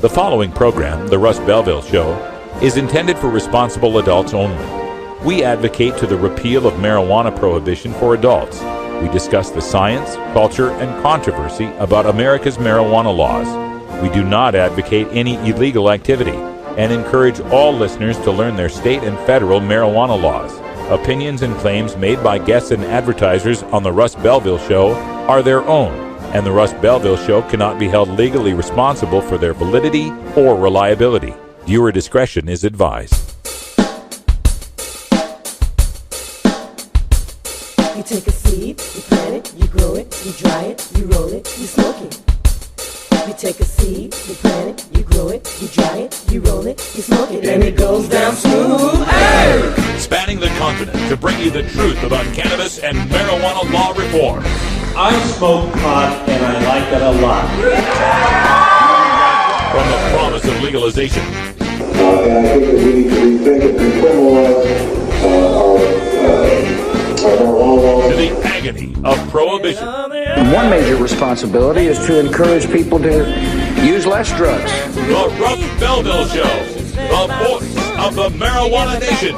The following program, The Russ Belville Show, is intended for responsible adults only. We advocate to the repeal of marijuana prohibition for adults. We discuss the science, culture, and controversy about America's marijuana laws. We do not advocate any illegal activity and encourage all listeners to learn their state and federal marijuana laws. Opinions and claims made by guests and advertisers on The Russ Belville Show are their own, and The Russ Belville Show cannot be held legally responsible for their validity or reliability. Viewer discretion is advised. You take a seed, you plant it, you grow it, you dry it, you roll it, you smoke it. You take a seed, you plant it, you grow it, you dry it, you roll it, you smoke it, and it goes down smooth. Hey! Spanning the continent to bring you the truth about cannabis and marijuana law reform. I smoke pot and I like it a lot. From the promise of legalization. And I think that we need to rethink and decriminalize our marijuana laws. To the agony of prohibition. One major responsibility is to encourage people to use less drugs. The Russ Belville Show, the voice of the marijuana nation.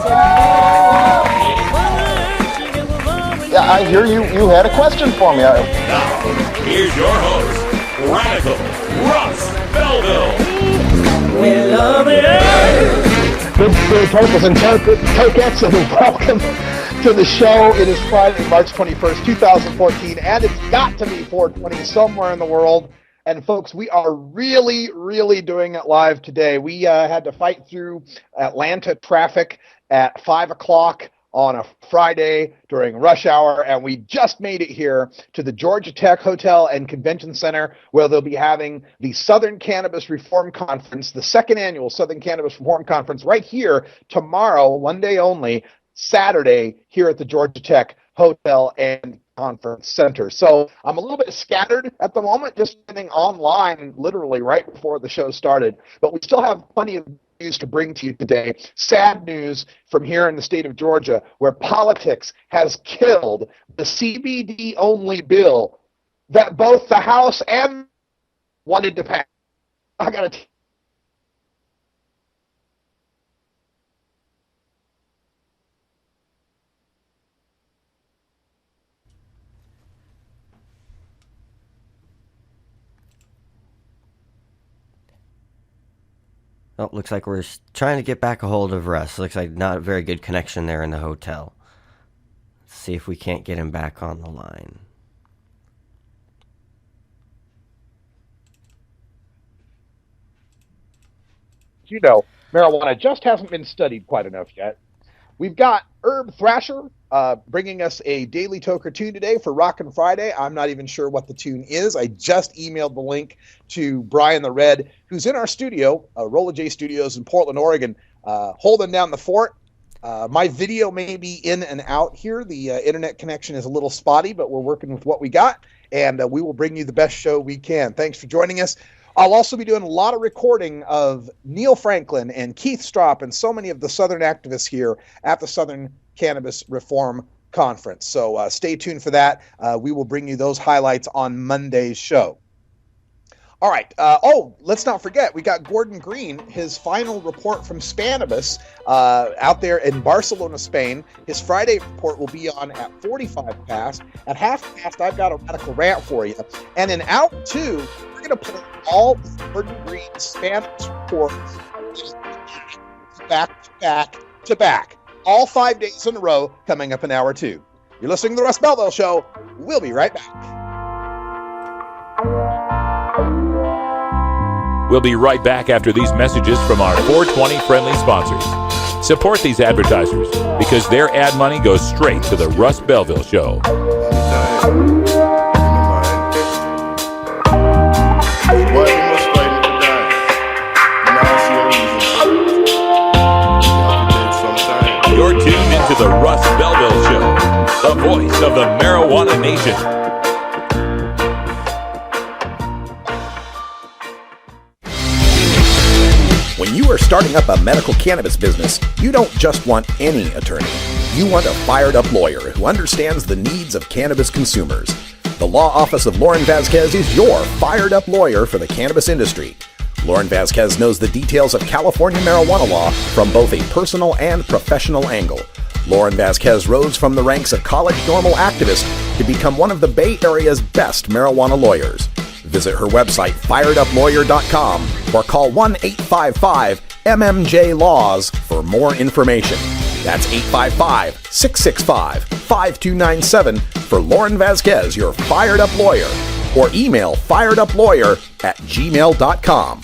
Yeah, I hear you had a question for me. Now, here's your host, Radical Russ Belville. We love it. Good purples and tokettes, and welcome to the show. It is Friday, March 21st, 2014, and it's got to be 420 somewhere in the world. And folks, we are really doing it live today. We had to fight through Atlanta traffic at 5 o'clock on a Friday during rush hour, and we just made it here to the Georgia Tech Hotel and Convention Center, where they'll be having the Southern Cannabis Reform Conference, the second annual Southern Cannabis Reform Conference, right here tomorrow, one day only, Saturday, here at the Georgia Tech Hotel and Conference Center. So I'm a little bit scattered at the moment, just sitting online literally right before the show started, but we still have plenty of news to bring to you today. Sad news from here in the state of Georgia, where politics has killed the CBD-only bill that both the House and wanted to pass. I got to Oh, looks like we're trying to get back a hold of Russ. Looks like not a very good connection there in the hotel. Let's see if we can't get him back on the line. You know, marijuana just hasn't been studied quite enough yet. We've got Herb Thrasher bringing us a Daily Toker tune today for Rockin' Friday. I'm not even sure what the tune is. I just emailed the link to Brian the Red, who's in our studio, Rolla J Studios in Portland, Oregon, holding down the fort. My video may be in and out here. The internet connection is a little spotty, but we're working with what we got, and we will bring you the best show we can. Thanks for joining us. I'll also be doing a lot of recording of Neil Franklin and Keith Stropp and so many of the Southern activists here at the Southern Cannabis Reform Conference. So stay tuned for that. We will bring you those highlights on Monday's show. All right. Let's not forget, we got Gordon Green, his final report from Spanibus out there in Barcelona, Spain. His Friday report will be on at 45 past. At half past, I've got a radical rant for you. And in hour 2, we're going to play all of Gordon Green's Spanish reports back to back. All 5 days in a row coming up in hour 2. You're listening to The Russ Belville Show. We'll be right back. We'll be right back after these messages from our 420 friendly sponsors. Support these advertisers because their ad money goes straight to the Russ Belville Show. You're tuned into the Russ Belville Show, the voice of the marijuana nation. When you are starting up a medical cannabis business, you don't just want any attorney. You want a fired-up lawyer who understands the needs of cannabis consumers. The Law Office of Lauren Vasquez is your fired-up lawyer for the cannabis industry. Lauren Vasquez knows the details of California marijuana law from both a personal and professional angle. Lauren Vasquez rose from the ranks of college normal activist to become one of the Bay Area's best marijuana lawyers. Visit her website, fireduplawyer.com, or call 1-855-MMJ-LAWS for more information. That's 855-665-5297 for Lauren Vasquez, your Fired Up Lawyer, or email fireduplawyer@gmail.com.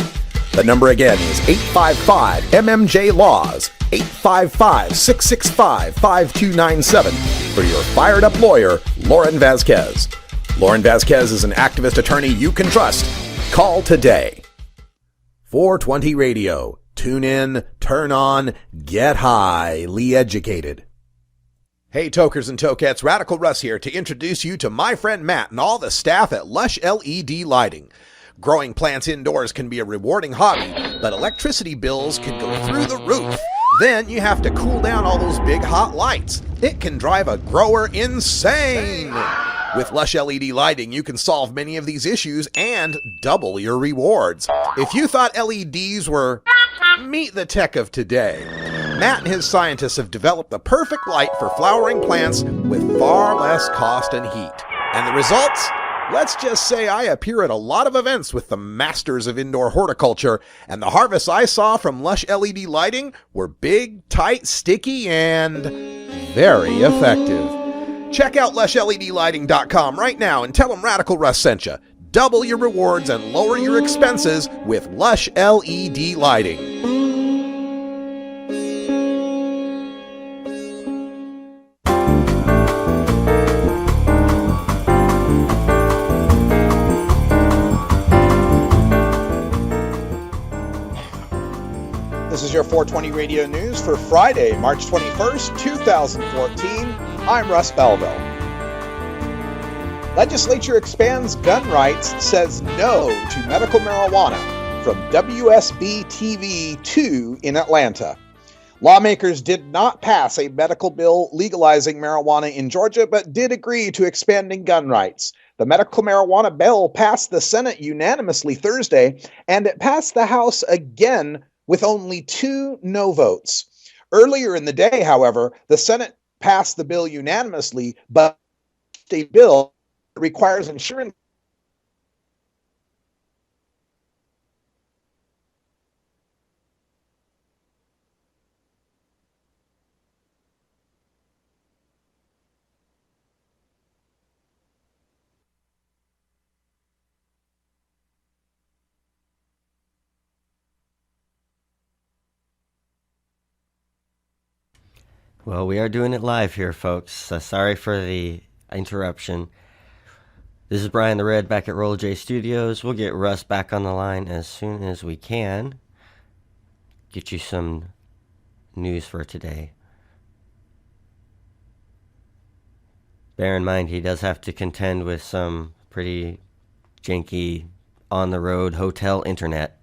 The number again is 855-MMJ-LAWS, 855-665-5297 for your Fired Up Lawyer, Lauren Vasquez. Lauren Vasquez is an activist attorney you can trust. Call today. 420 Radio. Tune in, turn on, get highly educated. Hey tokers and tokettes, Radical Russ here to introduce you to my friend Matt and all the staff at Lush LED Lighting. Growing plants indoors can be a rewarding hobby, but electricity bills can go through the roof. Then you have to cool down all those big hot lights. It can drive a grower insane. With Lush LED Lighting, you can solve many of these issues and double your rewards. If you thought LEDs were meet the tech of today, Matt and his scientists have developed the perfect light for flowering plants with far less cost and heat. And the results? Let's just say I appear at a lot of events with the masters of indoor horticulture, and the harvests I saw from Lush LED Lighting were big, tight, sticky, and very effective. Check out LushLEDlighting.com right now and tell them Radical Russ sent you. Double your rewards and lower your expenses with Lush LED Lighting. This is your 420 Radio News for Friday, March 21st, 2014. I'm Russ Belville. Legislature expands gun rights, says no to medical marijuana from WSB-TV 2 in Atlanta. Lawmakers did not pass a medical bill legalizing marijuana in Georgia, but did agree to expanding gun rights. The medical marijuana bill passed the Senate unanimously Thursday, and it passed the House again with only 2 no votes. Earlier in the day, however, the Senate passed the bill unanimously, but a bill requires insurance. Well, we are doing it live here, folks. Sorry for the interruption. This is Brian the Red back at Roll J Studios. We'll get Russ back on the line as soon as we can. Get you some news for today. Bear in mind, he does have to contend with some pretty janky on-the-road hotel internet.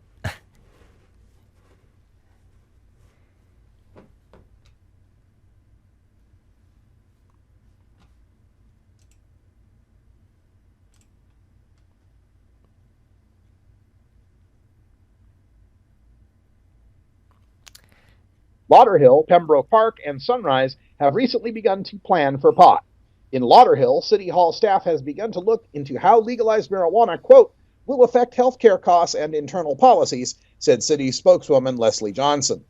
Lauderhill, Pembroke Park, and Sunrise have recently begun to plan for pot. In Lauderhill, City Hall staff has begun to look into how legalized marijuana, quote, will affect healthcare costs and internal policies, said city spokeswoman Leslie Johnson.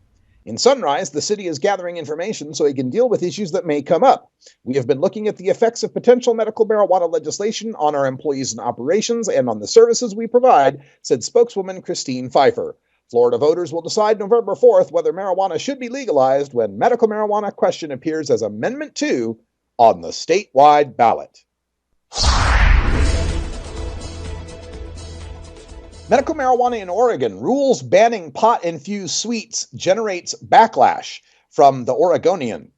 In Sunrise, the city is gathering information so it can deal with issues that may come up. We have been looking at the effects of potential medical marijuana legislation on our employees and operations and on the services we provide, said spokeswoman Christine Pfeiffer. Florida voters will decide November 4th whether marijuana should be legalized when medical marijuana question appears as Amendment 2 on the statewide ballot. Medical marijuana in Oregon, rules banning pot-infused sweets generates backlash from the Oregonian.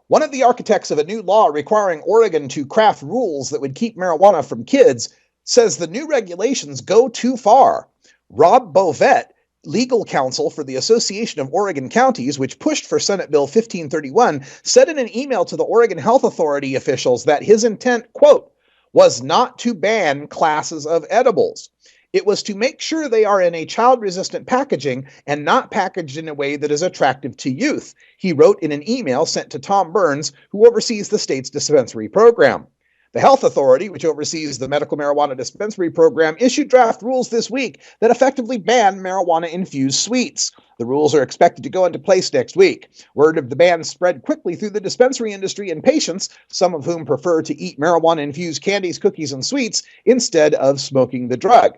One of the architects of a new law requiring Oregon to craft rules that would keep marijuana from kids says the new regulations go too far. Rob Bovet, legal counsel for the Association of Oregon Counties, which pushed for Senate Bill 1531, said in an email to the Oregon Health Authority officials that his intent, quote, was not to ban classes of edibles. It was to make sure they are in a child-resistant packaging and not packaged in a way that is attractive to youth, he wrote in an email sent to Tom Burns, who oversees the state's dispensary program. The health authority, which oversees the medical marijuana dispensary program, issued draft rules this week that effectively ban marijuana-infused sweets. The rules are expected to go into place next week. Word of the ban spread quickly through the dispensary industry, and patients, some of whom prefer to eat marijuana-infused candies, cookies, and sweets instead of smoking the drug.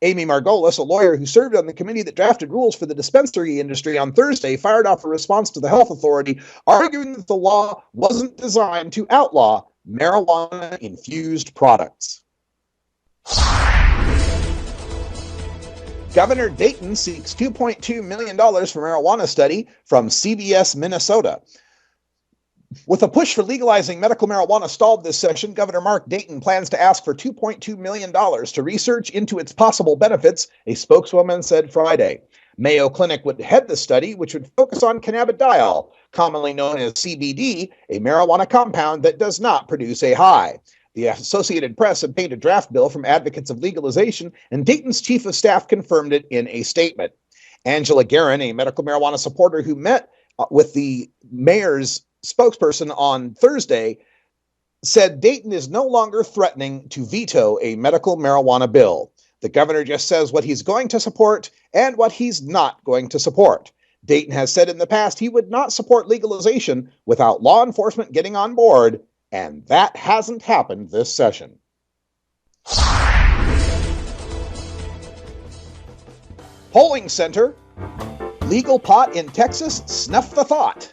Amy Margolis, a lawyer who served on the committee that drafted rules for the dispensary industry on Thursday, fired off a response to the health authority, arguing that the law wasn't designed to outlaw marijuana-infused products. Governor Dayton seeks $2.2 million for marijuana study from CBS Minnesota. With a push for legalizing medical marijuana stalled this session, Governor Mark Dayton plans to ask for $2.2 million to research into its possible benefits, a spokeswoman said Friday. Mayo Clinic would head the study, which would focus on cannabidiol, commonly known as CBD, a marijuana compound that does not produce a high. The Associated Press obtained a draft bill from advocates of legalization, and Dayton's chief of staff confirmed it in a statement. Angela Guerin, a medical marijuana supporter who met with the mayor's spokesperson on Thursday, said Dayton is no longer threatening to veto a medical marijuana bill. The governor just says what he's going to support and what he's not going to support. Dayton has said in the past he would not support legalization without law enforcement getting on board, and that hasn't happened this session. Polling center. Legal pot in Texas, snuff the thought.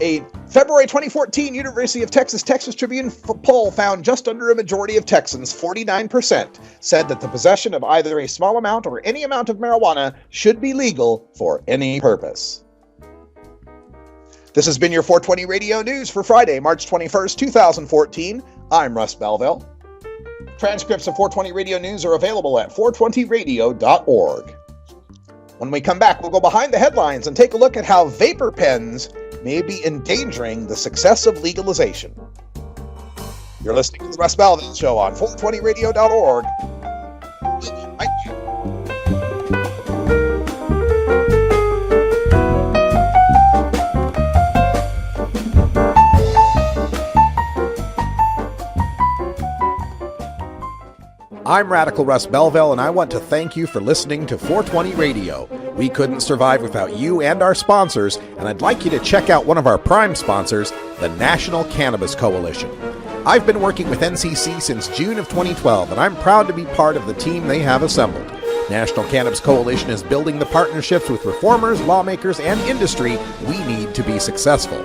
A February 2014 University of Texas Tribune poll found just under a majority of Texans, 49%, said that the possession of either a small amount or any amount of marijuana should be legal for any purpose. This has been your 420 Radio News for Friday, March 21st, 2014. I'm Russ Belville. Transcripts of 420 Radio News are available at 420radio.org. When we come back, we'll go behind the headlines and take a look at how vapor pens may be endangering the success of legalization. You're listening to the Russ Belville Show on 420radio.org. Thank you. I'm Radical Russ Belville, and I want to thank you for listening to 420 Radio. We couldn't survive without you and our sponsors, and I'd like you to check out one of our prime sponsors, the National Cannabis Coalition. I've been working with NCC since June of 2012, and I'm proud to be part of the team they have assembled. National Cannabis Coalition is building the partnerships with reformers, lawmakers, and industry we need to be successful.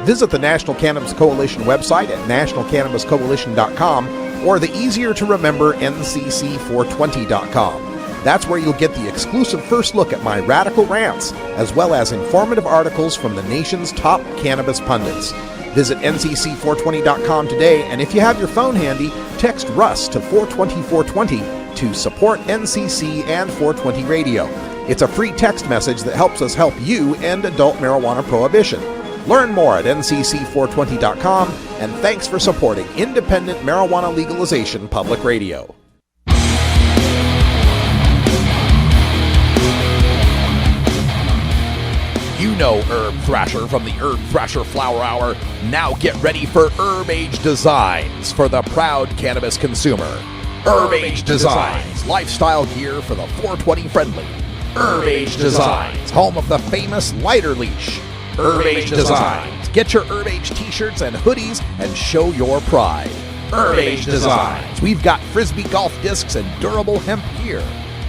Visit the National Cannabis Coalition website at nationalcannabiscoalition.com or the easier-to-remember ncc420.com. That's where you'll get the exclusive first look at my radical rants, as well as informative articles from the nation's top cannabis pundits. Visit ncc420.com today, and if you have your phone handy, text Russ to 420-420 to support NCC and 420 Radio. It's a free text message that helps us help you end adult marijuana prohibition. Learn more at ncc420.com, and thanks for supporting independent marijuana legalization public radio. You know Herb Thrasher from the Herb Thrasher Flower Hour. Now get ready for Herb Age Designs for the proud cannabis consumer. Herb Age Designs, lifestyle gear for the 420 friendly. Herb Age Designs, home of the famous lighter leash. Herb Age Designs. Get your Herb Age t-shirts and hoodies and show your pride. Herb Age Designs. We've got Frisbee golf discs and durable hemp gear.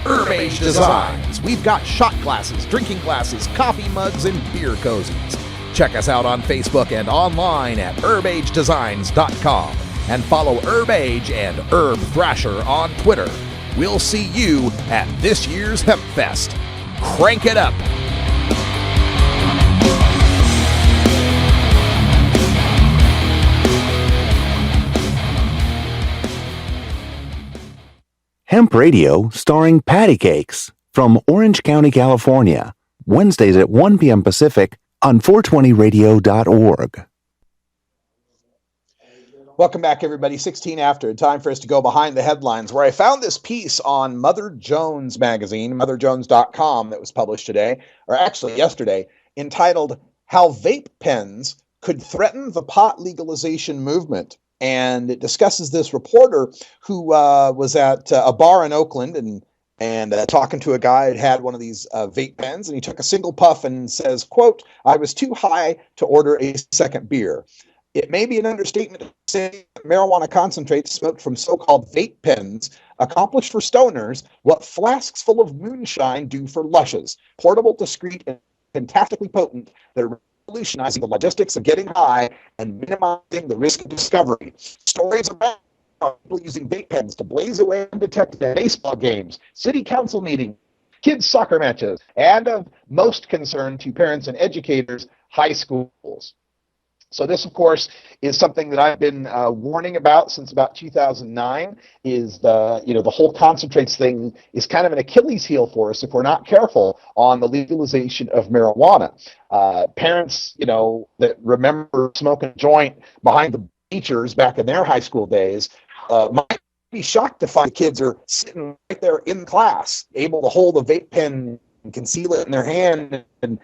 Herb Age Designs. We've got shot glasses, drinking glasses, coffee mugs, and beer cozies. Check us out on Facebook and online at herbagedesigns.com. And follow Herb Age and Herb Thrasher on Twitter. We'll see you at this year's Hemp Fest. Crank it up. Hemp Radio starring Patty Cakes from Orange County, California. Wednesdays at 1 p.m. Pacific on 420radio.org. Welcome back, everybody. 16 after. Time for us to go behind the headlines, where I found this piece on Mother Jones magazine, motherjones.com, that was published today, or actually yesterday, entitled How Vape Pens Could Threaten the Pot Legalization Movement. And it discusses this reporter who was at a bar in Oakland and talking to a guy who had one of these vape pens, and he took a single puff and says, quote, "I was too high to order a second beer. It may be an understatement to say that marijuana concentrates smoked from so-called vape pens accomplish for stoners what flasks full of moonshine do for lushes. Portable, discreet, and fantastically potent, they're revolutionizing the logistics of getting high and minimizing the risk of discovery. Stories about people using vape pens to blaze away undetected at baseball games, city council meetings, kids' soccer matches, and of most concern to parents and educators, high schools." So this, of course, is something that I've been warning about since about 2009. Is the whole concentrates thing is kind of an Achilles heel for us if we're not careful on the legalization of marijuana. Parents, that remember smoking a joint behind the bleachers back in their high school days, might be shocked to find kids are sitting right there in class, able to hold a vape pen and conceal it in their hand and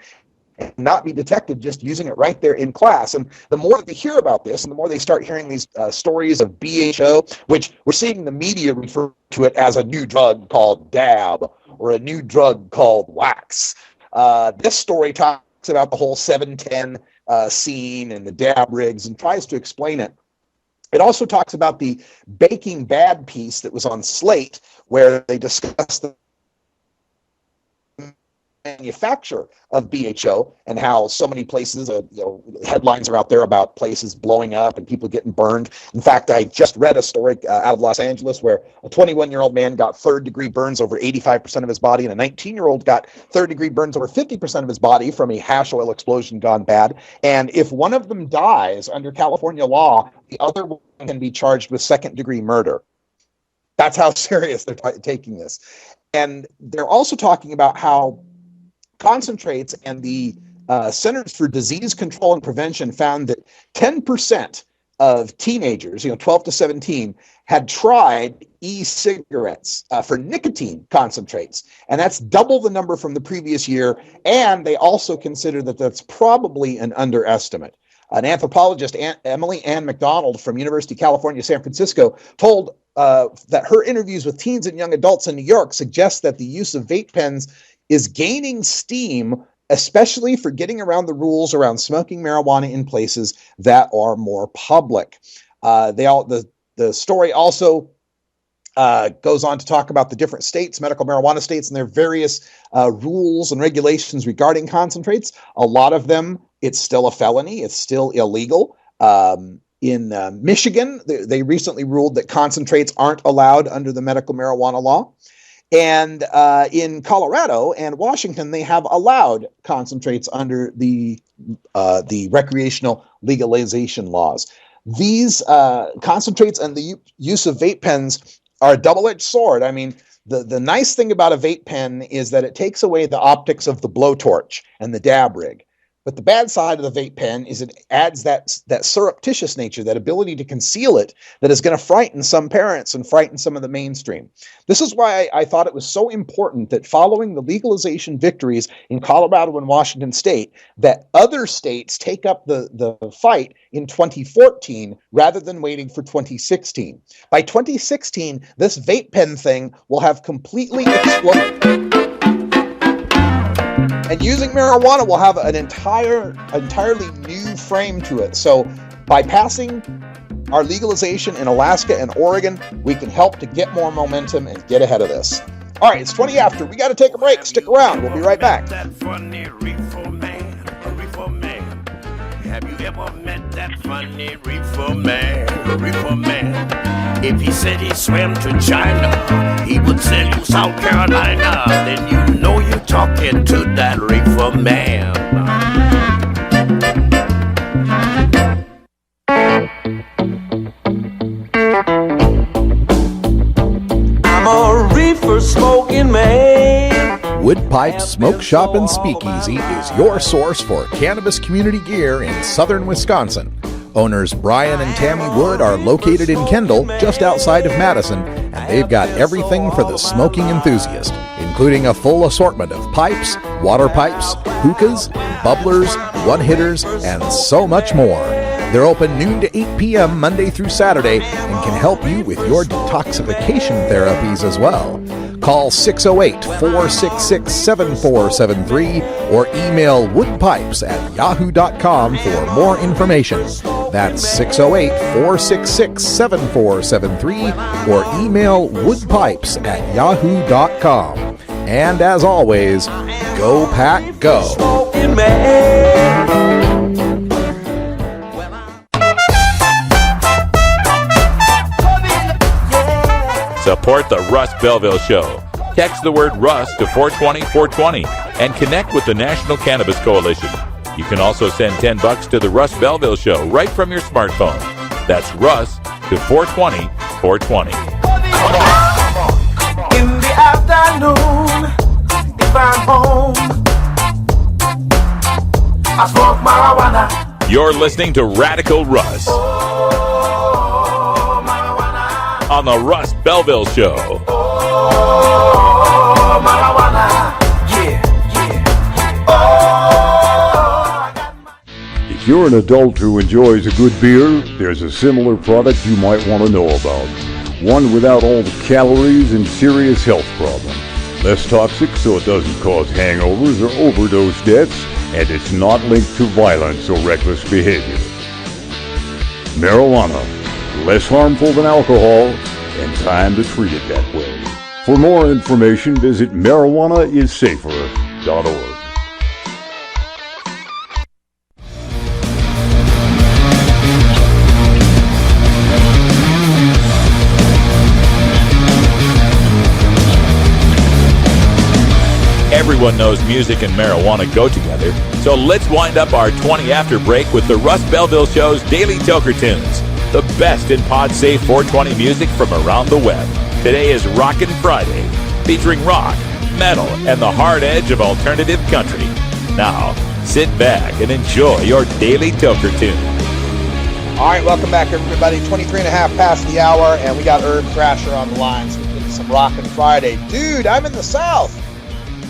not be detected just using it right there in class. And the more that they hear about this, and the more they start hearing these stories of BHO, which we're seeing the media refer to it as a new drug called dab or a new drug called wax. This story talks about the whole 710 scene and the dab rigs and tries to explain it. It also talks about the Baking Bad piece that was on Slate, where they discussed the manufacture of BHO and how so many places, headlines are out there about places blowing up and people getting burned. In fact, I just read a story out of Los Angeles where a 21-year-old man got third-degree burns over 85% of his body, and a 19-year-old got third-degree burns over 50% of his body from a hash oil explosion gone bad. And if one of them dies under California law, the other one can be charged with second-degree murder. That's how serious they're taking this. And they're also talking about how concentrates and the Centers for Disease Control and Prevention found that 10% of teenagers, 12 to 17, had tried e-cigarettes for nicotine concentrates. And that's double the number from the previous year. And they also consider that that's probably an underestimate. An anthropologist, Emily Ann McDonald from University of California, San Francisco, told that her interviews with teens and young adults in New York suggest that the use of vape pens is gaining steam, especially for getting around the rules around smoking marijuana in places that are more public. The story also goes on to talk about the different states, medical marijuana states, and their various rules and regulations regarding concentrates. A lot of them, it's still a felony. It's still illegal. In Michigan, they recently ruled that concentrates aren't allowed under the medical marijuana law. And in Colorado and Washington, they have allowed concentrates under the recreational legalization laws. These concentrates and the use of vape pens are a double-edged sword. I mean, the nice thing about a vape pen is that it takes away the optics of the blowtorch and the dab rig. But the bad side of the vape pen is it adds that surreptitious nature, that ability to conceal it, that is going to frighten some parents and frighten some of the mainstream. This is why I thought it was so important that following the legalization victories in Colorado and Washington State, that other states take up the fight in 2014 rather than waiting for 2016. By 2016, this vape pen thing will have completely exploded. And using marijuana will have an entirely new frame to it. So by passing our legalization in Alaska and Oregon, we can help to get more momentum and get ahead of this. All right, it's 20 after. We got to take a break. Stick around. We'll be right back. That funny reefer man. Have you ever met that funny reefer man? If he said he swam to China, he would sell you South Carolina. Then you know you're talking to that reefer man. I'm a reefer smoking man. Wood Pipe Smoke Shop and Speakeasy is your source for cannabis community gear in southern Wisconsin. Owners Brian and Tammy Wood are located in Kendall, just outside of Madison, and they've got everything for the smoking enthusiast, including a full assortment of pipes, water pipes, hookahs, bubblers, one-hitters, and so much more. They're open noon to 8 p.m. Monday through Saturday and can help you with your detoxification therapies as well. Call 608-466-7473 or email woodpipes@yahoo.com for more information. That's 608-466-7473 or email woodpipes@yahoo.com. And as always, go pack go. Support the Russ Belville Show. Text the word Russ to 420-420 and connect with the National Cannabis Coalition. You can also send $10 to the Russ Belville Show right from your smartphone. That's Russ to 420-420. In the afternoon, if I'm home, I smoke marijuana. You're listening to Radical Russ on the Russ Belville Show. Marijuana, yeah. If you're an adult who enjoys a good beer, there's a similar product you might want to know about. One without all the calories and serious health problems. Less toxic so it doesn't cause hangovers or overdose deaths, and it's not linked to violence or reckless behavior. Marijuana. Less harmful than alcohol, and time to treat it that way. For more information, visit marijuanaissafer.org. Everyone knows music and marijuana go together, so let's wind up our 20 after break with the Russ Belville Show's Daily Toker Tunes, the best in pod-safe 420 music from around the web. Today is Rockin' Friday, featuring rock, metal, and the hard edge of alternative country. Now, sit back and enjoy your Daily Toker Tune. All right, welcome back, everybody. 23 and a half past the hour, and we got Herb Thrasher on the line, so we can get some Rockin' Friday. Dude, I'm in the South.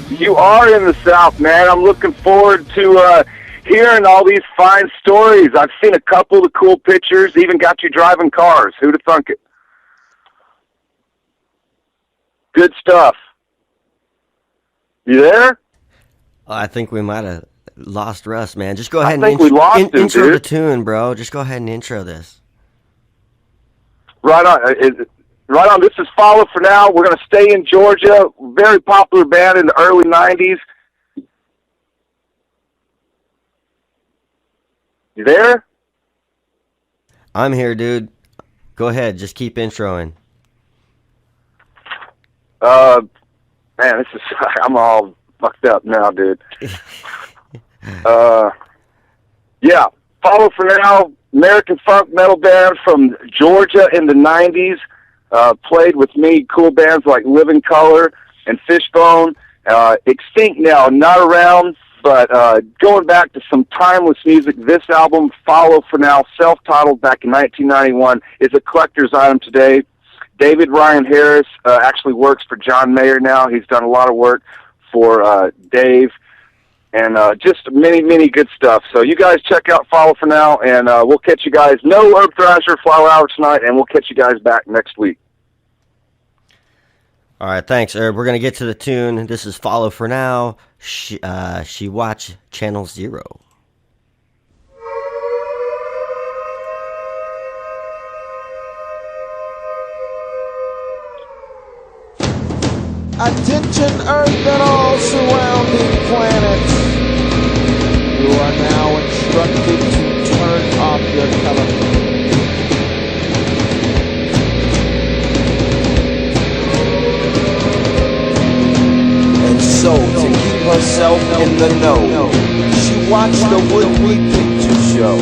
You are in the South, man. I'm looking forward to hearing all these fine stories. I've seen a couple of the cool pictures, even got you driving cars. Who'd have thunk it? Good stuff. You there? I think we might have lost Russ, man. Just go ahead and we lost him, intro dude. the tune, bro. Just go ahead and intro this. Right on. Right on. This is Follow for Now. We're going to stay in Georgia. Very popular band in the early 90s. You there? I'm here, dude. Go ahead. Just keep introing. Man, this is... I'm all fucked up now, dude. Yeah. Follow for Now. American funk metal band from Georgia in the 90s. Played with me, cool bands like Living Color and Fishbone. Extinct now, not around, but going back to some timeless music. This album, Follow for Now, self-titled back in 1991, is a collector's item today. David Ryan Harris actually works for John Mayer now. He's done a lot of work for Dave, and just many, many good stuff. So you guys check out Follow for Now, and we'll catch you guys. No Herb Thrasher Flower Hour tonight, and we'll catch you guys back next week. All right, thanks, Herb. We're going to get to the tune. This is Follow for Now. She Watch Channel 0. Attention Earth and all surrounding planets. You are now instructed to turn off your television. And so, to keep herself in the know, she watched the Woodley Picture Show.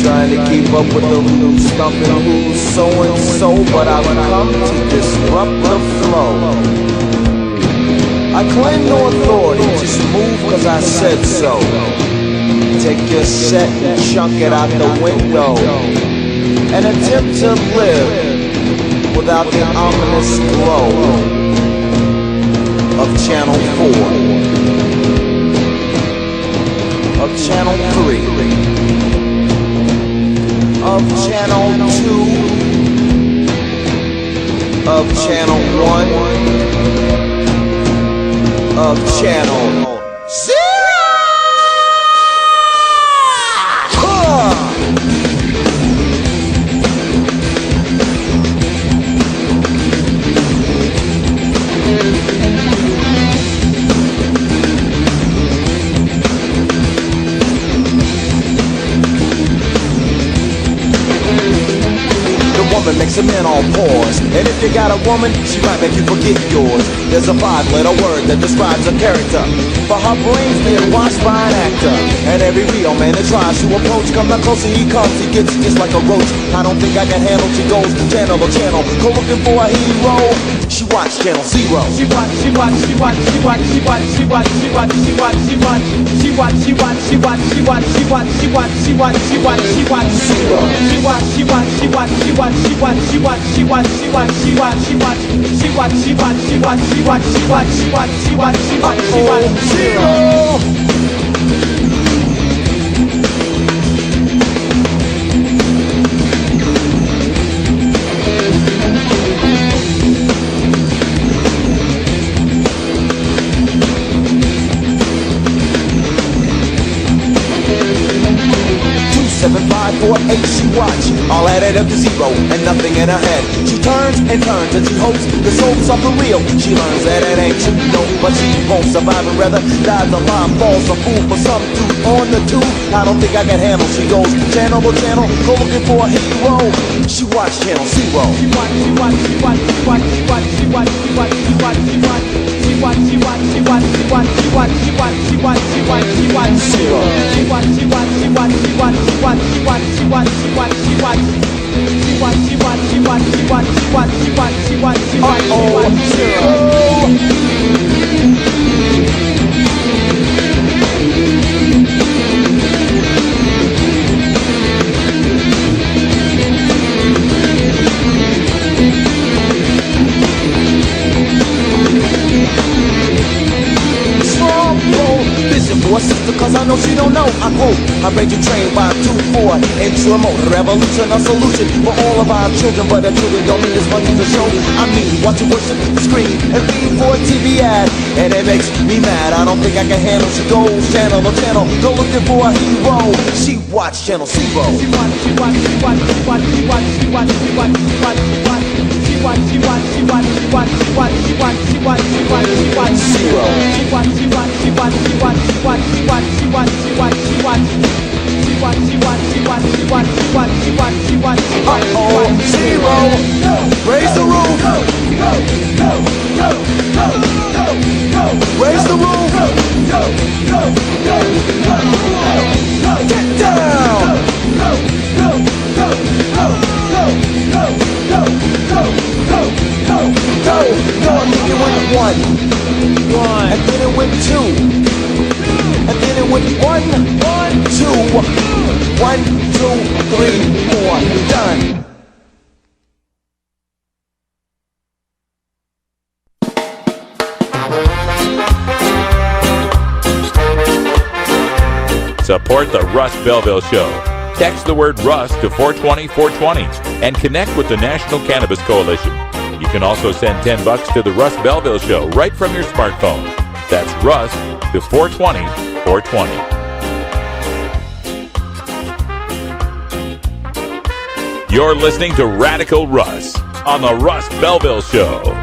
Trying to keep up with the who's thumping who's so-and-so, but I've come to disrupt the flow. I claim no authority, just move cause I said so. Take your set and chunk it out the window and attempt to live without the ominous glow of Channel 4, of Channel 3, of Channel 2, of Channel 1, of Channel 0. Makes a man all pause. And if you got a woman, she might make you forget yours. There's a 5-letter word that describes a character, for her brain's being watched by an actor. And every real man that tries to approach, come not closer he comes, he gets just like a roach. I don't think I can handle, she goes channel to channel, go looking for a hero. She watch Channel 0. She watch Channel 0. She watch, all added up to 0 and nothing in her head. She turns and turns and she hopes the soap's something real. She learns that it ain't true, no, but she won't survive and rather dies the line, falls a fool for some dude on the tube. I don't think I can handle. She goes channel to channel, go looking for a hero. She watch Channel 0. Cause I know she don't know, I quote, I read you trained by 2-4 into a motor revolution, a solution for all of our children. But the children don't need this money to show. I mean, watch you worship the screen and read for a TV ad, and it makes me mad. I don't think I can handle. She goes channel to channel, go looking for a hero. She watch Channel 0. She watch Zero. Raise the roof. Raise the roof. Get down. Go. I think it went 1, and then it went 2, and then it went 1, 2, 1, 2, 3, 4, done. Support the Russ Belville Show. Text the word Russ to 420-420 and connect with the National Cannabis Coalition. You can also send $10 to the Russ Belville Show right from your smartphone. That's Russ to 420-420. You're listening to Radical Russ on the Russ Belville Show.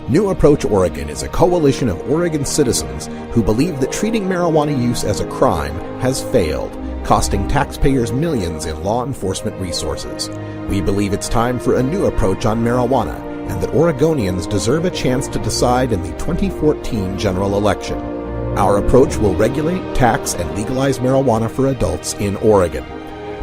New Approach Oregon is a coalition of Oregon citizens who believe that treating marijuana use as a crime has failed, costing taxpayers millions in law enforcement resources. We believe it's time for a new approach on marijuana, and that Oregonians deserve a chance to decide in the 2014 general election. Our approach will regulate, tax, and legalize marijuana for adults in Oregon.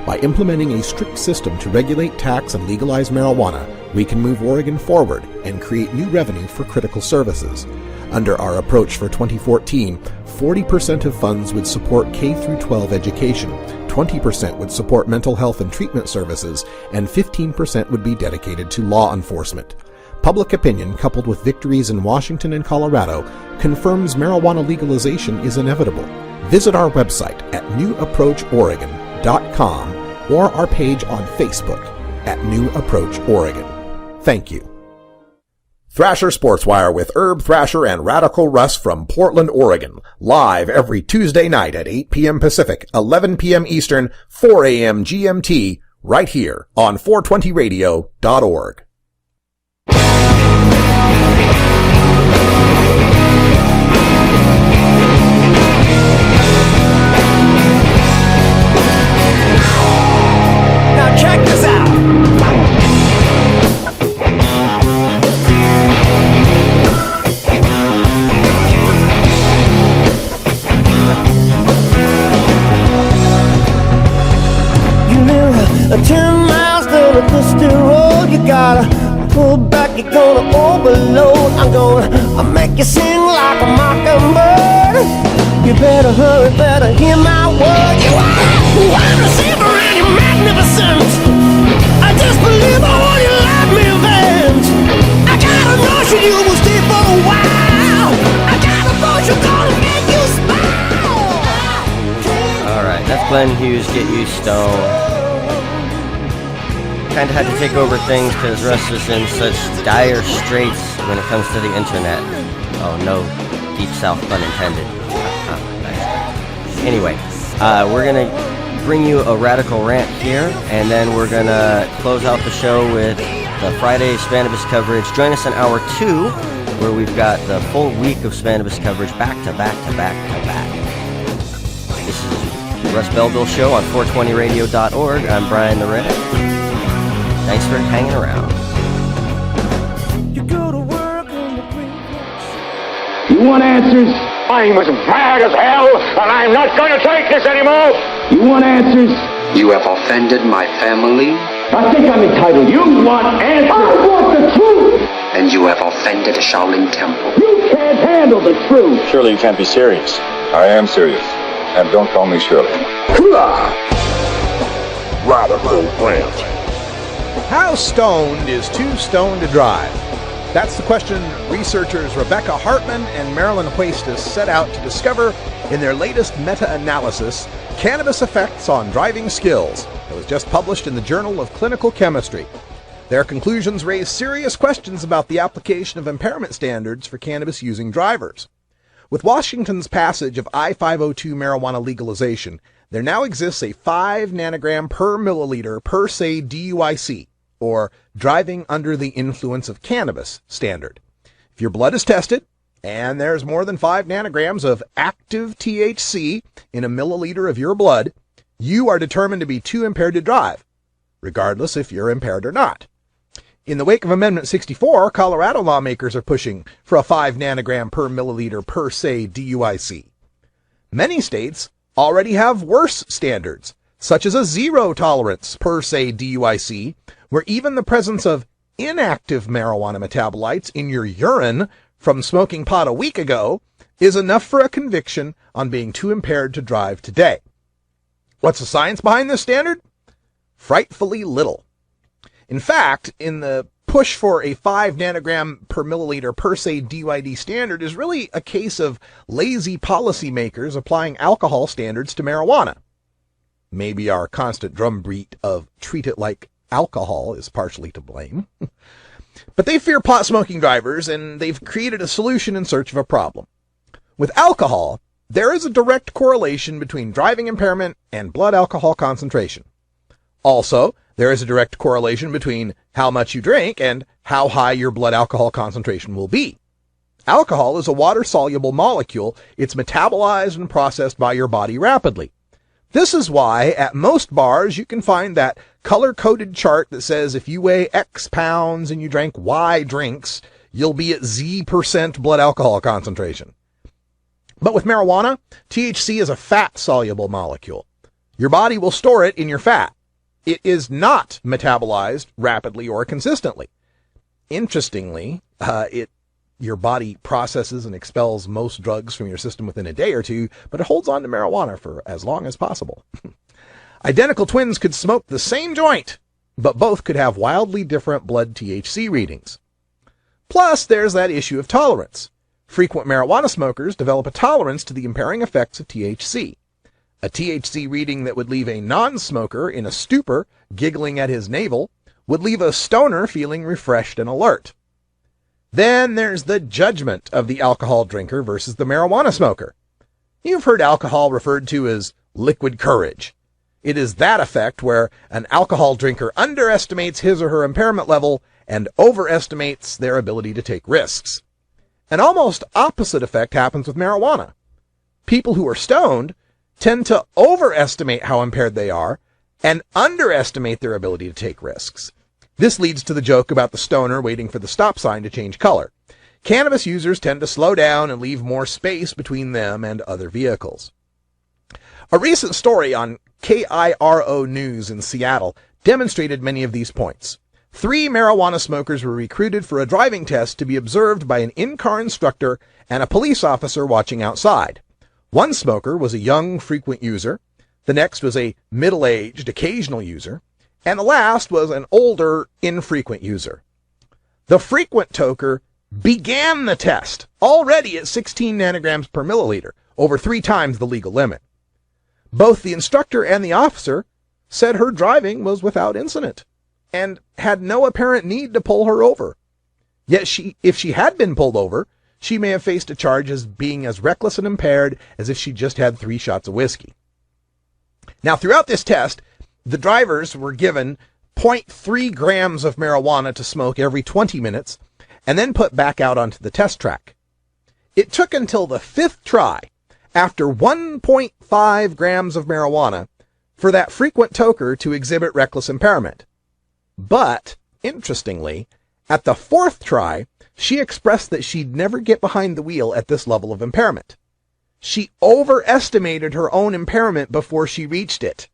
By implementing a strict system to regulate, tax, and legalize marijuana, we can move Oregon forward and create new revenue for critical services. Under our approach for 2014, 40% of funds would support K-12 education, 20% would support mental health and treatment services, and 15% would be dedicated to law enforcement. Public opinion, coupled with victories in Washington and Colorado, confirms marijuana legalization is inevitable. Visit our website at newapproachoregon.com or our page on Facebook at New Approach Oregon. Thank you. Thrasher Sports Wire with Herb Thrasher and Radical Russ from Portland, Oregon. Live every Tuesday night at 8 p.m. Pacific, 11 p.m. Eastern, 4 a.m. GMT, right here on 420radio.org. Now check this out. You live 10 miles down a twisted road. You gotta pull back, you're gonna overload. I'm gonna make you sing like a mockingbird. You better hurry, better hear my word. You are a receiver and you're magnificent. I just believe I want you like me event. I got a notion you will stay for a while. I got a potion gonna make you smile. Alright, that's Glenn Hughes, Get You Stone. Kinda had to take over things because Russ is in such dire straits when it comes to the internet. Oh no, Deep South pun intended. Anyway, we're gonna bring you a radical rant here, and then we're gonna close out the show with the Friday Spanibus coverage. Join us in hour 2, where we've got the full week of Spanibus coverage back to back to back to back. This is the Russ Belville Show on 420radio.org. I'm Brian the Red. Thanks for hanging around. You go to work on the green. You want answers? I'm as mad as hell, and I'm not going to take this anymore. You want answers? You have offended my family. I think I'm entitled. You want answers? I want the truth. And you have offended a Shaolin temple. You can't handle the truth. Surely you can't be serious. I am serious. And don't call me Shirley. Radical rant. How stoned is too stoned to drive? That's the question researchers Rebecca Hartman and Marilyn Huestis set out to discover in their latest meta-analysis, Cannabis Effects on Driving Skills, that was just published in the Journal of Clinical Chemistry. Their conclusions raise serious questions about the application of impairment standards for cannabis-using drivers. With Washington's passage of I-502 marijuana legalization, there now exists a 5 nanogram per milliliter per se DUIC, or driving under the influence of cannabis standard. If your blood is tested, and there's more than 5 nanograms of active THC in a milliliter of your blood, you are determined to be too impaired to drive, regardless if you're impaired or not. In the wake of Amendment 64, Colorado lawmakers are pushing for a 5 nanogram per milliliter per se DUIC. Many states already have worse standards, such as a 0 tolerance per se DUIC, where even the presence of inactive marijuana metabolites in your urine from smoking pot a week ago is enough for a conviction on being too impaired to drive today. What's the science behind this standard? Frightfully little. In fact, in the push for a 5 nanogram per milliliter per se DUID standard is really a case of lazy policymakers applying alcohol standards to marijuana. Maybe our constant drumbeat of treat it like alcohol is partially to blame. But they fear pot smoking drivers, and they've created a solution in search of a problem. With alcohol, there is a direct correlation between driving impairment and blood alcohol concentration. Also, there is a direct correlation between how much you drink and how high your blood alcohol concentration will be. Alcohol is a water-soluble molecule. It's metabolized and processed by your body rapidly. This is why at most bars you can find that color-coded chart that says if you weigh X pounds and you drank Y drinks, you'll be at Z% blood alcohol concentration. But with marijuana, THC is a fat-soluble molecule. Your body will store it in your fat. It is not metabolized rapidly or consistently. Interestingly, your body processes and expels most drugs from your system within a day or two, but it holds on to marijuana for as long as possible. Identical twins could smoke the same joint, but both could have wildly different blood THC readings. Plus, there's that issue of tolerance. Frequent marijuana smokers develop a tolerance to the impairing effects of THC. A THC reading that would leave a non-smoker in a stupor, giggling at his navel, would leave a stoner feeling refreshed and alert. Then there's the judgment of the alcohol drinker versus the marijuana smoker. You've heard alcohol referred to as liquid courage. It is that effect where an alcohol drinker underestimates his or her impairment level and overestimates their ability to take risks. An almost opposite effect happens with marijuana. People who are stoned tend to overestimate how impaired they are and underestimate their ability to take risks. This leads to the joke about the stoner waiting for the stop sign to change color. Cannabis users tend to slow down and leave more space between them and other vehicles. A recent story on KIRO News in Seattle demonstrated many of these points. 3 marijuana smokers were recruited for a driving test to be observed by an in-car instructor and a police officer watching outside. One smoker was a young, frequent user. The next was a middle-aged, occasional user. And the last was an older, infrequent user. The frequent toker began the test already at 16 nanograms per milliliter, over 3 times the legal limit. Both the instructor and the officer said her driving was without incident and had no apparent need to pull her over. Yet if she had been pulled over, she may have faced a charge as being as reckless and impaired as if she just had 3 shots of whiskey. Now, throughout this test, the drivers were given 0.3 grams of marijuana to smoke every 20 minutes and then put back out onto the test track. It took until the 5th try, after 1.5 grams of marijuana, for that frequent toker to exhibit reckless impairment. But, interestingly, at the 4th try, she expressed that she'd never get behind the wheel at this level of impairment. She overestimated her own impairment before she reached it.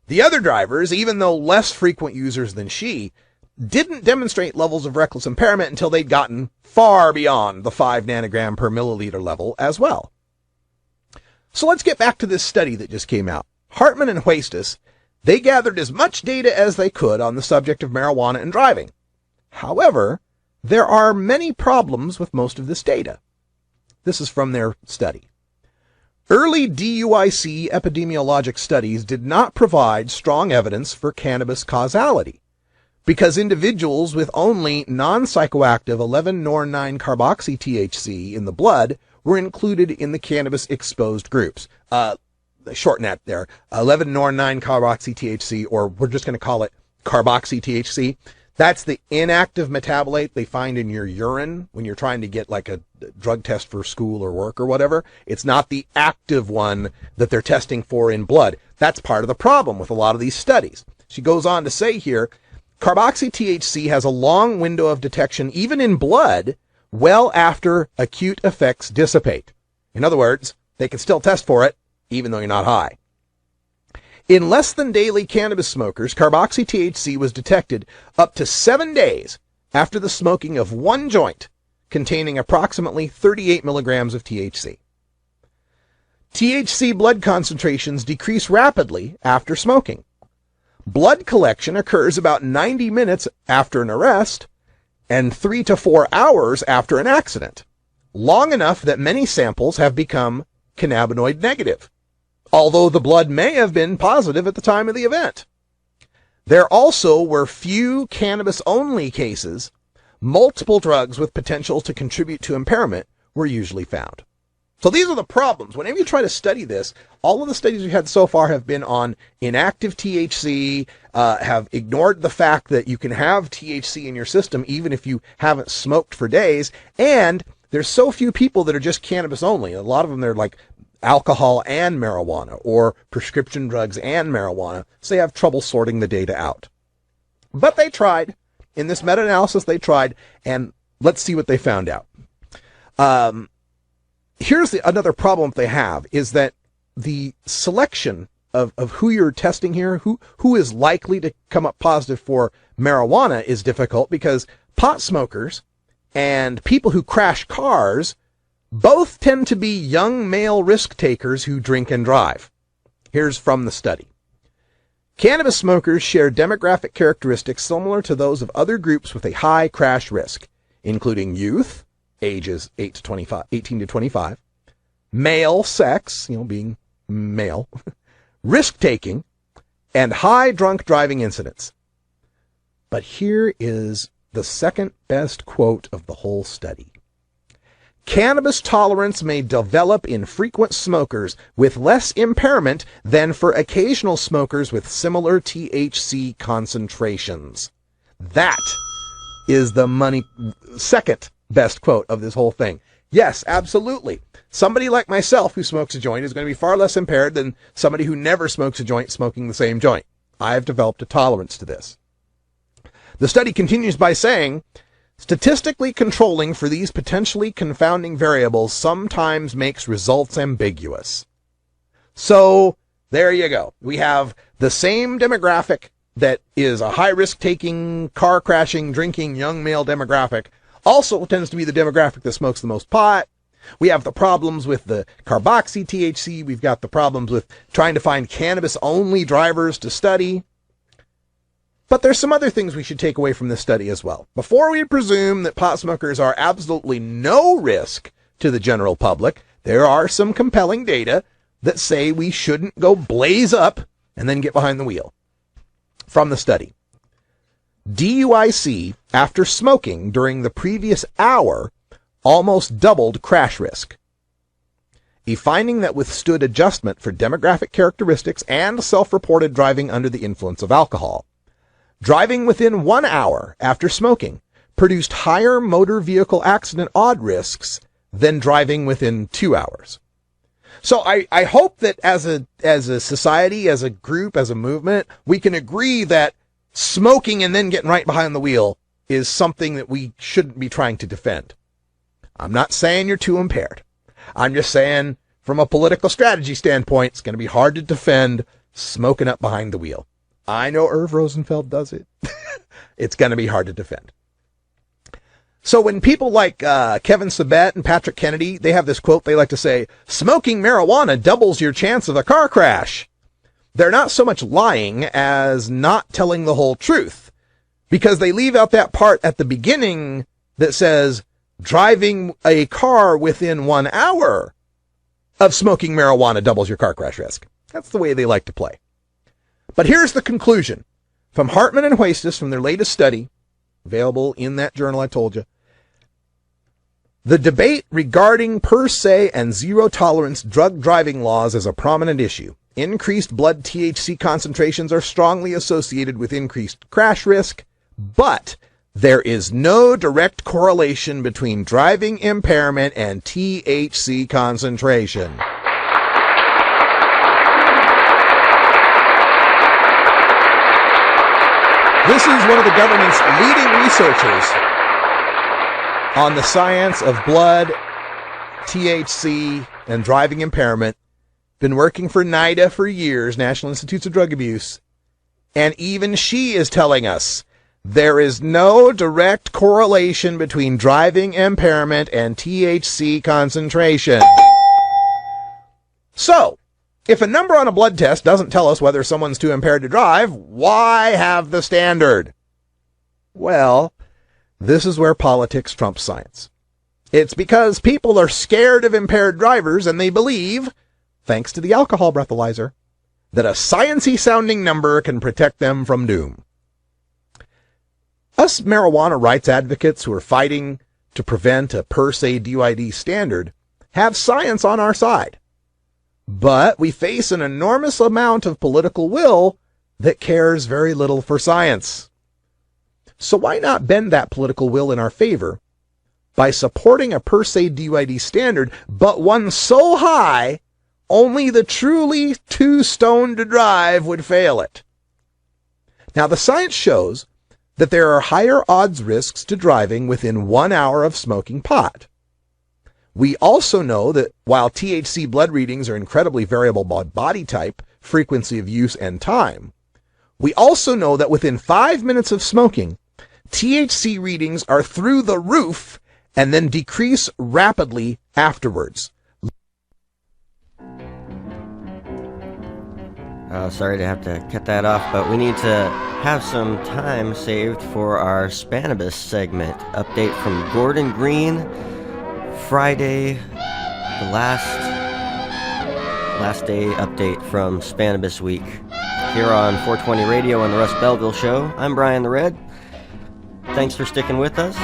The other drivers, even though less frequent users than she, didn't demonstrate levels of reckless impairment until they'd gotten far beyond the 5 nanogram per milliliter level as well. So let's get back to this study that just came out. Hartman and Huestis, they gathered as much data as they could on the subject of marijuana and driving. However, there are many problems with most of this data. This is from their study. Early DUIC epidemiologic studies did not provide strong evidence for cannabis causality, because individuals with only non-psychoactive 11-nor-9-carboxy-THC in the blood were included in the cannabis-exposed groups. Shorten that there, 11-nor-9-carboxy-THC, or we're just going to call it carboxy-THC. That's the inactive metabolite they find in your urine when you're trying to get like a drug test for school or work or whatever. It's not the active one that they're testing for in blood. That's part of the problem with a lot of these studies. She goes on to say here, carboxy-THC has a long window of detection even in blood well after acute effects dissipate. In other words, they can still test for it even though you're not high. In less than daily cannabis smokers, carboxy-THC was detected up to 7 days after the smoking of one joint containing approximately 38 milligrams of THC. THC blood concentrations decrease rapidly after smoking. Blood collection occurs about 90 minutes after an arrest and 3 to 4 hours after an accident, long enough that many samples have become cannabinoid negative, although the blood may have been positive at the time of the event. There also were few cannabis-only cases. Multiple drugs with potential to contribute to impairment were usually found. So these are the problems. Whenever you try to study this, all of the studies we've had so far have been on inactive THC, have ignored the fact that you can have THC in your system even if you haven't smoked for days, and there's so few people that are just cannabis only. A lot of them, they're like alcohol and marijuana, or prescription drugs and marijuana, so they have trouble sorting the data out. But they tried. In this meta-analysis, they tried, and let's see what they found out. here's another problem they have, is that the selection of who you're testing here, who is likely to come up positive for marijuana, is difficult because pot smokers and people who crash cars both tend to be young male risk takers who drink and drive. Here's from the study. Cannabis smokers share demographic characteristics similar to those of other groups with a high crash risk, including youth, ages 18 to 25, male sex, being male, risk-taking, and high drunk driving incidents. But here is the second best quote of the whole study. Cannabis tolerance may develop in frequent smokers with less impairment than for occasional smokers with similar THC concentrations. That is the second best quote of this whole thing. Yes, absolutely. Somebody like myself who smokes a joint is going to be far less impaired than somebody who never smokes a joint smoking the same joint. I have developed a tolerance to this. The study continues by saying, statistically controlling for these potentially confounding variables sometimes makes results ambiguous. So, there you go. We have the same demographic that is a high-risk taking, car crashing, drinking young male demographic, also tends to be the demographic that smokes the most pot. We have the problems with the carboxy THC. We've got the problems with trying to find cannabis-only drivers to study. But there's some other things we should take away from this study as well. Before we presume that pot smokers are absolutely no risk to the general public, there are some compelling data that say we shouldn't go blaze up and then get behind the wheel. From the study, DUIC after smoking during the previous hour almost doubled crash risk. A finding that withstood adjustment for demographic characteristics and self-reported driving under the influence of alcohol. Driving within 1 hour after smoking produced higher motor vehicle accident odd risks than driving within 2 hours. So I hope that as a society, as a group, as a movement, we can agree that smoking and then getting right behind the wheel is something that we shouldn't be trying to defend. I'm not saying you're too impaired. I'm just saying from a political strategy standpoint, it's going to be hard to defend smoking up behind the wheel. I know Irv Rosenfeld does it. It's going to be hard to defend. So when people like Kevin Sabet and Patrick Kennedy, they have this quote, they like to say, smoking marijuana doubles your chance of a car crash. They're not so much lying as not telling the whole truth, because they leave out that part at the beginning that says driving a car within 1 hour of smoking marijuana doubles your car crash risk. That's the way they like to play. But here's the conclusion from Hartman and Huestis from their latest study, available in that journal I told you. The debate regarding per se and zero tolerance drug driving laws is a prominent issue. Increased blood THC concentrations are strongly associated with increased crash risk, but there is no direct correlation between driving impairment and THC concentration. This is one of the government's leading researchers on the science of blood, THC, and driving impairment. Been working for NIDA for years, National Institutes of Drug Abuse, and even she is telling us there is no direct correlation between driving impairment and THC concentration. So, if a number on a blood test doesn't tell us whether someone's too impaired to drive, why have the standard? Well, this is where politics trumps science. It's because people are scared of impaired drivers and they believe, thanks to the alcohol breathalyzer, that a sciencey sounding number can protect them from doom. Us marijuana rights advocates who are fighting to prevent a per se DUID standard have science on our side. But we face an enormous amount of political will that cares very little for science. So why not bend that political will in our favor by supporting a per se DUID standard, but one so high only the truly too stoned to drive would fail it? Now, the science shows that there are higher odds risks to driving within 1 hour of smoking pot. We also know that while THC blood readings are incredibly variable by body type, frequency of use, and time, we also know that within 5 minutes of smoking, THC readings are through the roof and then decrease rapidly afterwards. Sorry to have to cut that off, but we need to have some time saved for our Spanibus segment. Update from Gordon Green, Friday, the last day update from Spanibus Week. Here on 420 Radio and the Russ Belville Show, I'm Brian the Red. Thanks for sticking with us.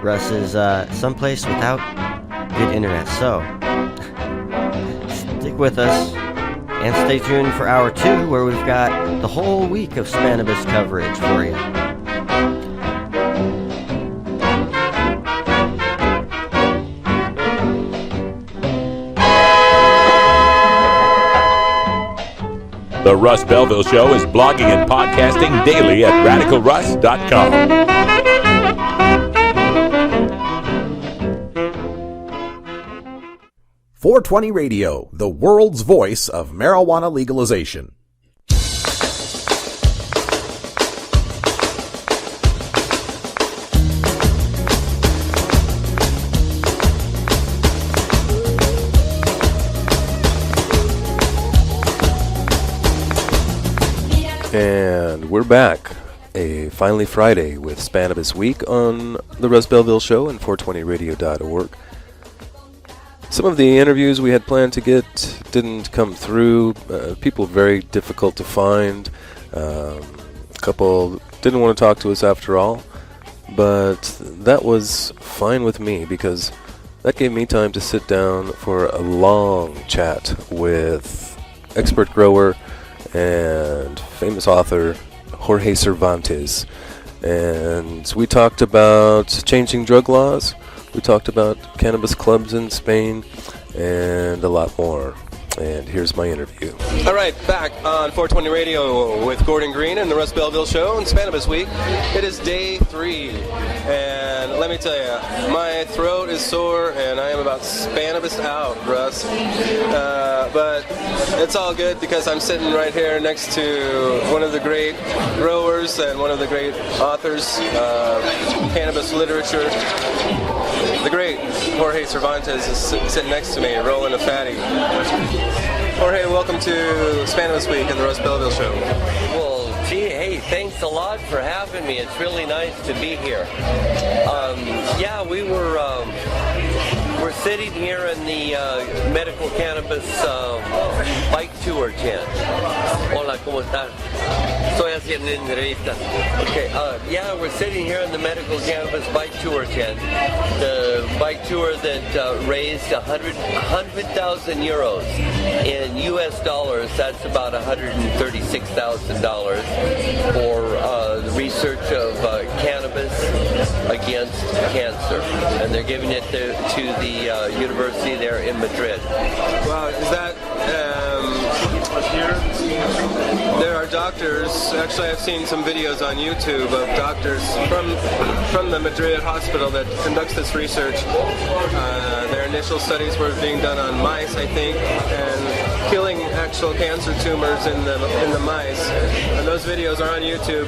Russ is someplace without good internet, so stick with us. And stay tuned for Hour 2, where we've got the whole week of Spanibus coverage for you. The Russ Belville Show is blogging and podcasting daily at radicalruss.com. 420 Radio, the world's voice of marijuana legalization. And we're back. Finally Friday with Spanibus Week on the Russ Belville Show and 420radio.org. Some of the interviews we had planned to get didn't come through. People very difficult to find. A couple didn't want to talk to us after all. But that was fine with me because that gave me time to sit down for a long chat with expert grower and famous author Jorge Cervantes. And we talked about changing drug laws. We talked about cannabis clubs in Spain and a lot more. And here's my interview. All right, back on 420 Radio with Gordon Green and the Russ Belville Show and Spanibus Week. It is day 3, and let me tell you, my throat is sore, and I am about Spanibus out, Russ. But it's all good because I'm sitting right here next to one of the great growers and one of the great authors of cannabis literature. The great Jorge Cervantes is sitting next to me, rolling a fatty. Jorge, welcome to Spanibus Week and the Russ Belville Show. Well, gee, hey, thanks a lot for having me. It's really nice to be here. We're sitting here in the medical cannabis bike tour tent. Hola, ¿cómo estás? Estoy haciendo una entrevista. Okay, we're sitting here in the medical cannabis bike tour tent. The bike tour that raised 100,000 euros. In U.S. dollars, that's about $136,000 for the research of cannabis against cancer. And they're giving it to the university there in Madrid. Wow, is that there are doctors, actually I've seen some videos on YouTube of doctors from the Madrid hospital that conducts this research. Their initial studies were being done on mice, I think, and killing actual cancer tumors in the mice. And those videos are on YouTube.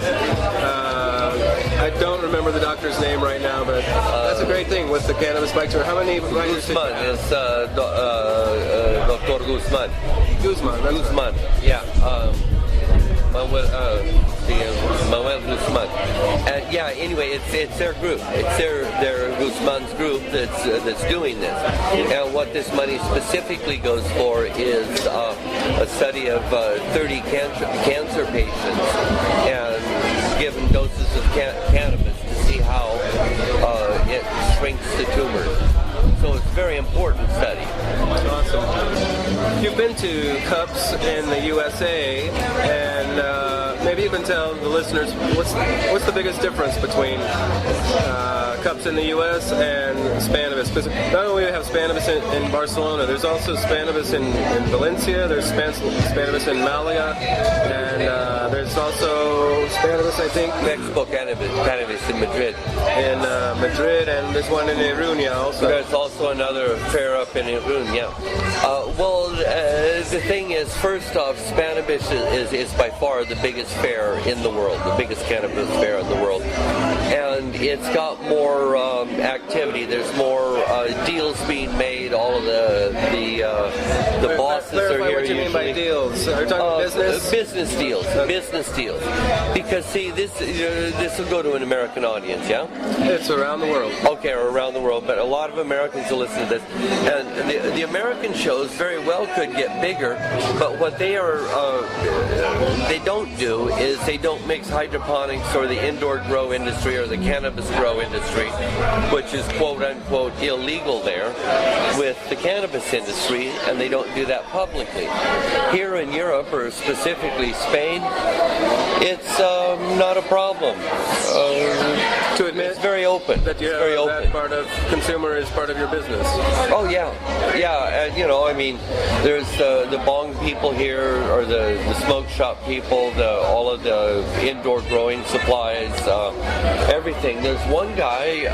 I don't remember the doctor's name right now, but that's a great thing with the cannabis bike tour. How many riders did you have? It's Dr. Guzman. Guzman, yeah. Manuel Guzman. And anyway, it's their group. It's their Guzman's group that's doing this. And what this money specifically goes for is a study of 30 cancer patients and given doses of cannabis to see how it shrinks the tumors. So it's a very important study. That's awesome. You've been to Cups in the USA, and maybe you can tell the listeners what's the biggest difference between cups in the U.S. and Spanibus? Because not only do we have Spanibus in Barcelona, there's also Spanibus in Valencia, there's Spanibus in Malaga, and there's also Spanibus, I think, Mexico cannabis in Madrid. In Madrid, and there's one in Iruña also. There's also another fair up in Irún, yeah. The thing is, first off, Spanibus is by far the biggest fair in the world, the biggest cannabis fair in the world. And it's got more activity. There's more deals being made. All of the bosses are here. What do you mean by deals? Are you talking business? Business deals. Business deals. Because see, this will go to an American audience, yeah? It's around the world. Okay, or around the world, but a lot of Americans will listen to this. And the American shows very well could get bigger, but what they don't do is they don't mix hydroponics or the indoor grow industry or the cannabis grow industry, which is quote unquote illegal there, with the cannabis industry, and they don't do that publicly. Here in Europe, or specifically Spain, it's not a problem. To admit, it's very open. That you have that part of consumer is part of your business. Oh yeah, and I mean, there's the bong people here, or the smoke shop people, all of the indoor growing supplies, everything. There's one guy.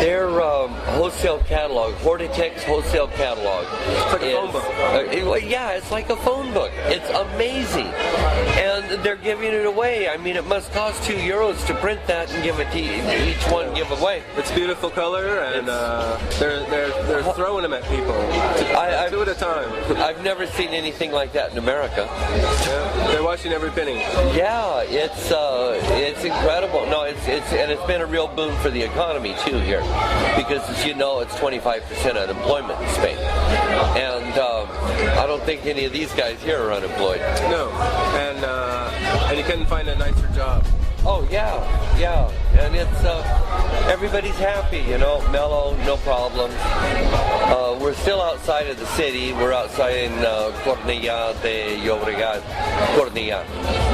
Their wholesale catalog, Hortitex wholesale catalog. It's like a phone book. Yeah, it's like a phone book. It's amazing, and they're giving it away. I mean, it must cost €2 to print that and give it to each one give away. It's beautiful color, and they're throwing them at people, two at a time. I've never seen anything like that in America. Yeah, they're watching every penny. Yeah, it's incredible. No, it's been a real boom for the economy too here, because as you know, it's 25% unemployment in Spain, and I don't think any of these guys here are unemployed. No, and you couldn't find a nicer job. Oh yeah, and it's everybody's happy, mellow, no problems. We're still outside of the city. We're outside in Cornellà de Llobregat. Cornellà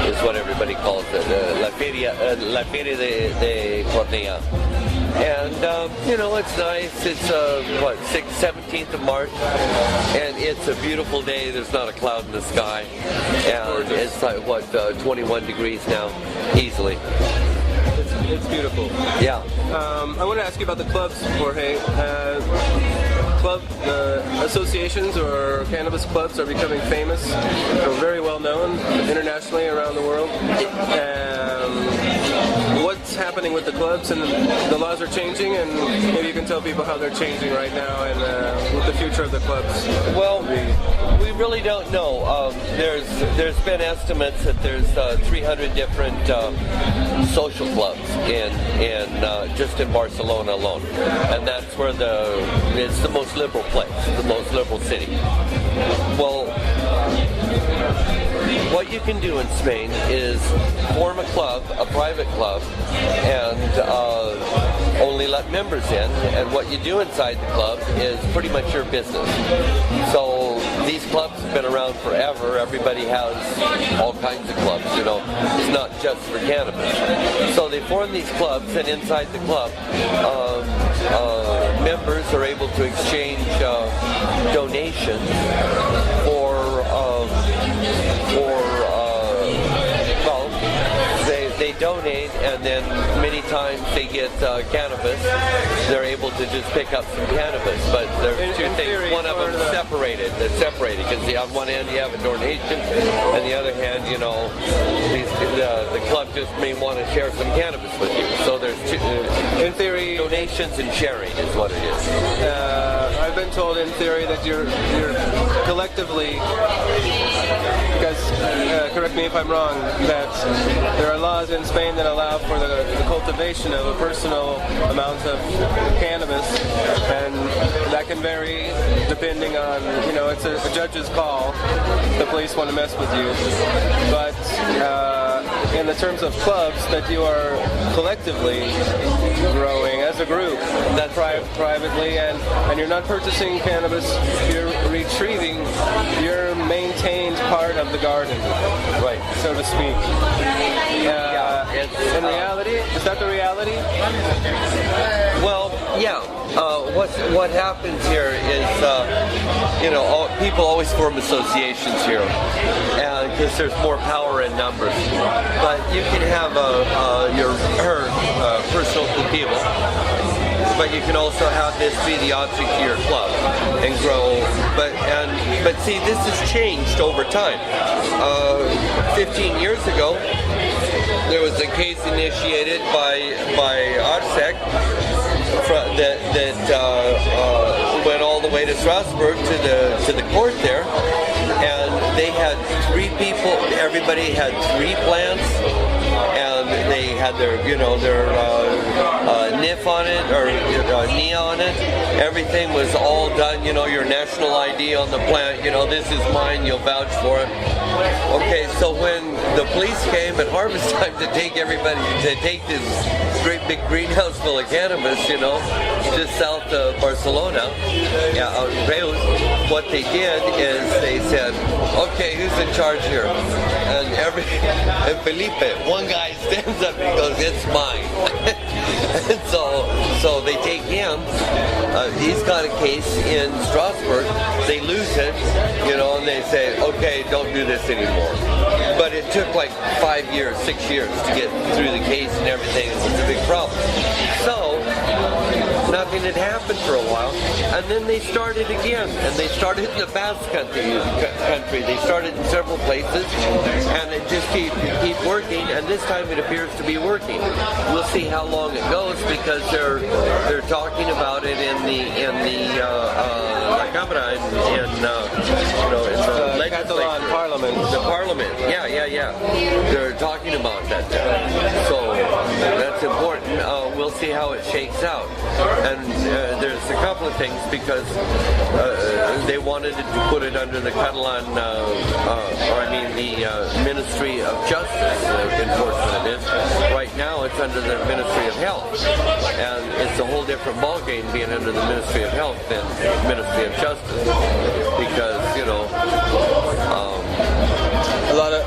is what everybody calls it, La Feria de Cornellà. And it's nice. It's 17th of March, and it's a beautiful day. There's not a cloud in the sky, and it's like 21 degrees now, easily. It's beautiful. Yeah. I want to ask you about the clubs, Jorge. Club associations or cannabis clubs are becoming famous. They're very well known internationally around the world. What's happening with the clubs, and the laws are changing, and maybe you can tell people how they're changing right now, and what the future of the clubs. Well, we really don't know. There's been estimates that there's 300 different social clubs in just in Barcelona alone, and that's where it's the most liberal place, the most liberal city. Well, what you can do in Spain is form a club, a private club, and only let members in, and what you do inside the club is pretty much your business. So these clubs have been around forever. Everybody has all kinds of clubs, It's not just for cannabis. So they form these clubs, and inside the club, members are able to exchange donations they donate, and then many times they get cannabis. They're able to just pick up some cannabis, but there's two things. One of them is separated. They're separated because on one hand you have a donation, and the other hand, the club just may want to share some cannabis with you. So there's two, in theory, donations and sharing is what it is. I've been told in theory that you're collectively, because correct me if I'm wrong, that there are laws in Spain that allow for the cultivation of a personal amount of cannabis, and that can vary depending on, it's a judge's call if the police want to mess with you. But in the terms of clubs, that you are collectively growing as a group, that privately, and you're not purchasing cannabis, you're retrieving your maintained part of the garden, right, so to speak. In reality, is that the reality? Well, yeah. What happens here is, people always form associations here, and because there's more power in numbers. But you can have your personal people, but you can also have this be the object of your club and grow. But see, this has changed over time. 15 years ago, there was a case initiated by ARSEC that went all the way to Strasbourg to the court there, and they had 3 people. Everybody had 3 plants, and they had their NIF on it or NIA on it. Everything was all done. Your national ID on the plant. This is mine. You'll vouch for it. Okay, so when the police came at harvest time to take this great big greenhouse full of cannabis, just south of Barcelona, out in Reus, what they did is they said, okay, who's in charge here? And Felipe, one guy stands up and he goes, it's mine. And so they take him. He's got a case in Strasbourg. They lose it, and they say, okay, don't do this anymore. But it took like 5 years, 6 years to get through the case and everything. It was a big problem. So nothing had happened for a while, and then they started again, and they started in the Basque country. They started in several places, and it just keep working. And this time it appears to be working. We'll see how long it goes, because they're talking about it in the La Cámara in the legislature, Parliament. The Parliament. Yeah. They're talking about that there. So that's important. We'll see how it shakes out. And there's a couple of things, because they wanted to put it under the Catalan, the Ministry of Justice enforcement of this. Right now it's under the Ministry of Health. And it's a whole different ballgame being under the Ministry of Health than Ministry of Justice. Because,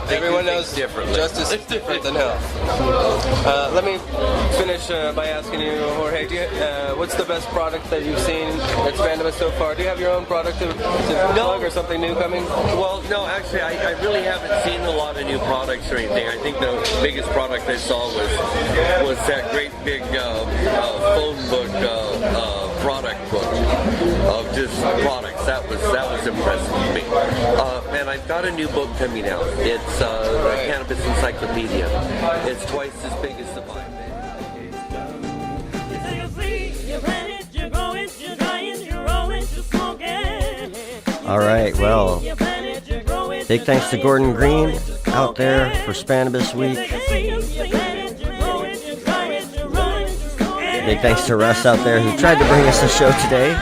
everyone knows justice is different than health. Let me finish by asking you, Jorge, what's the best product that you've seen at Spannabis so far? Do you have your own product to plug, or something new coming? Well, no, actually, I really haven't seen a lot of new products or anything. I think the biggest product I saw was that great big phone book, product book of just products. That was impressive to me. And I've got a new book coming out. It's the Cannabis Encyclopedia. It's twice as big as the Bible. All right, well, big thanks to Gordon Green out there for Spannabis Week. Big thanks to Russ out there who tried to bring us a show today.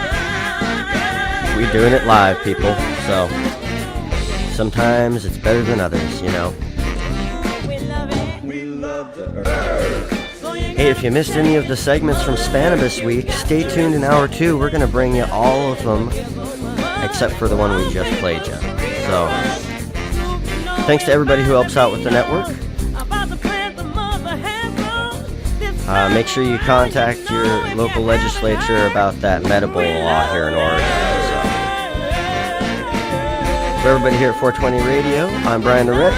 We're doing it live, people, so sometimes it's better than others, Hey, if you missed any of the segments from Spannabis Week, stay tuned in hour 2. We're going to bring you all of them, except for the one we just played you. So, thanks to everybody who helps out with the network. Make sure you contact your local legislature about that medical law here in Oregon. So, for everybody here at 420 Radio, I'm Brian the Red.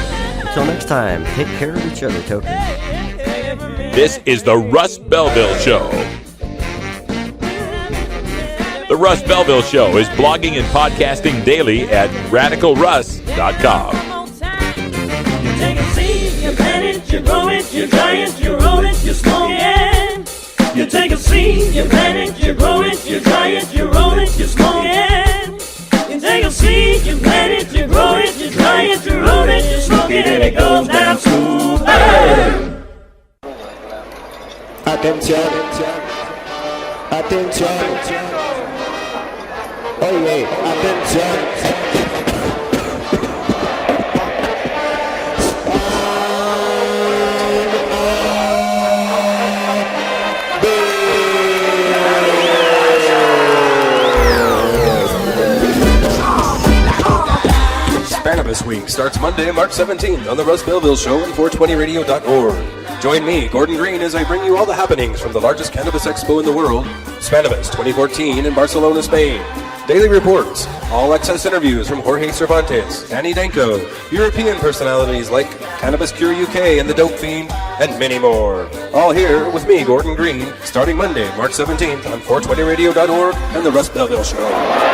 Until next time, take care of each other, tokens. This is the Russ Belville Show. The Russ Belville Show is blogging and podcasting daily at radicalruss.com. You take a seed, you plant it, you grow it, you dry it, you roll it, you smoke it. You take a seed, you plant it, you grow it, you dry it, you roll it, you smoke it. You take a seed, you plant it, you grow it, you dry it, you roll it, you smoke it, and it goes down smooth. Atención, atención, oye, atención. Spannabis Week starts Monday, March 17th on the Russ Belville Show and 420radio.org. Join me, Gordon Green, as I bring you all the happenings from the largest cannabis expo in the world, Spannabis 2014 in Barcelona, Spain. Daily reports, all-access interviews from Jorge Cervantes, Annie Danko, European personalities like Cannabis Cure UK and the Dope Fiend, and many more. All here with me, Gordon Green, starting Monday, March 17th on 420radio.org and the Russ Belville Show.